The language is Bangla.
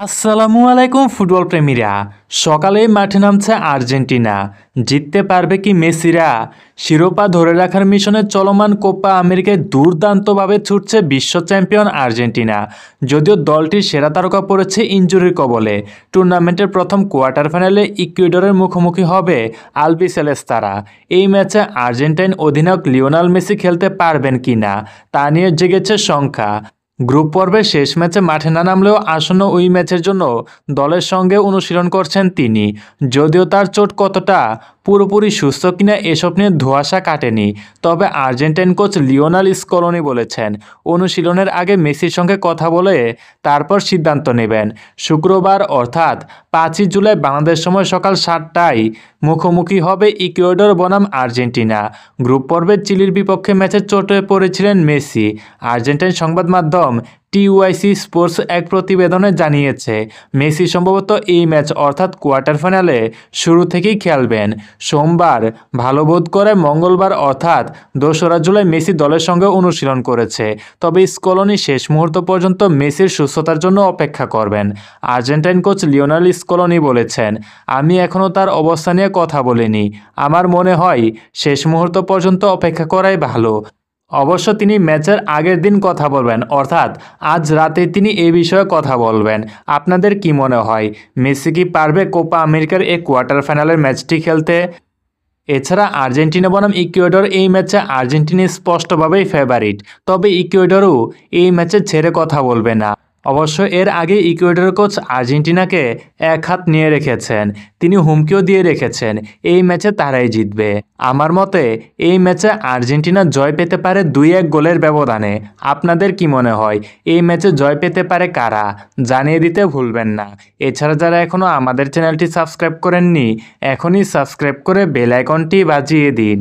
আসসালামু আলাইকুম ফুটবল প্রেমীরা। সকালেই মাঠে নামছে আর্জেন্টিনা। জিততে পারবে কি মেসিরা? শিরোপা ধরে রাখার মিশনে চলমান কোপা আমেরিকায় দুর্দান্তভাবে ছুটছে বিশ্ব চ্যাম্পিয়ন আর্জেন্টিনা। যদিও দলটির সেরা তারকা পড়েছে ইনজুরির কবলে। টুর্নামেন্টের প্রথম কোয়ার্টার ফাইনালে ইকুয়েডরের মুখোমুখি হবে আলবিসেলেস্তারা। এই ম্যাচে আর্জেন্টাইন অধিনায়ক লিওনেল মেসি খেলতে পারবেন কিনা তা নিয়ে জেগেছে শঙ্কা। গ্রুপ পর্বের শেষ ম্যাচে মাঠে না নামলেও আসন্ন ওই ম্যাচের জন্য দলের সঙ্গে অনুশীলন করছেন তিনি। যদিও তার চোট কতটা পুরোপুরি সুস্থ কিনা এসব নিয়ে ধোঁয়াশা কাটেনি। তবে আর্জেন্টাইন কোচ লিওনেল স্কলোনি বলেছেন, অনুশীলনের আগে মেসির সঙ্গে কথা বলে তারপর সিদ্ধান্ত নেবেন। শুক্রবার অর্থাৎ 5ই জুলাই বাংলাদেশ সময় সকাল 7টায় মুখোমুখি হবে ইকুয়েডর বনাম আর্জেন্টিনা। গ্রুপ পর্বের চিলির বিপক্ষে ম্যাচে চোটে পড়েছিলেন মেসি। আর্জেন্টাইন সংবাদ মাধ্যম টিওয়াইসি স্পোর্টস এক প্রতিবেদনে জানিয়েছে, মেসি সম্ভবত এই ম্যাচ অর্থাৎ কোয়ার্টার ফাইনালে শুরু থেকেই খেলবেন। সোমবার ভালো বোধ করে মঙ্গলবার অর্থাৎ 2রা জুলাই মেসি দলের সঙ্গে অনুশীলন করেছে। তবে স্কলোনি শেষ মুহূর্ত পর্যন্ত মেসির সুস্থতার জন্য অপেক্ষা করবেন। আর্জেন্টাইন কোচ লিওনেল স্কলোনি বলেছেন, আমি এখনও তার অবস্থা নিয়ে কথা বলিনি। আমার মনে হয় শেষ মুহূর্ত পর্যন্ত অপেক্ষা করাই ভালো। অবশ্য তিনি ম্যাচের আগের দিন কথা বলবেন, অর্থাৎ আজ রাতে তিনি এ বিষয়ে কথা বলবেন। আপনাদের কি মনে হয়, মেসি কি পারবে কোপা আমেরিকার এই কোয়ার্টার ফাইনালের ম্যাচটি খেলতে? এছাড়া আর্জেন্টিনা বনাম ইকুয়েডর এই ম্যাচে আর্জেন্টিনা স্পষ্টভাবেই ফেভারিট। তবে ইকুয়েডরও এই ম্যাচে ছেড়ে কথা বলবে না। অবশ্য এর আগে ইকুয়েডরের কোচ আর্জেন্টিনাকে এক হাত নিয়ে রেখেছেন। তিনি হুমকিও দিয়ে রেখেছেন এই ম্যাচে তারাই জিতবে। আমার মতে এই ম্যাচে আর্জেন্টিনা জয় পেতে পারে 2-1 গোলের ব্যবধানে। আপনাদের কি মনে হয়, এই ম্যাচে জয় পেতে পারে কারা? জানিয়ে দিতে ভুলবেন না। এছাড়া যারা এখনও আমাদের চ্যানেলটি সাবস্ক্রাইব করেননি, এখনই সাবস্ক্রাইব করে বেল আইকনটি বাজিয়ে দিন।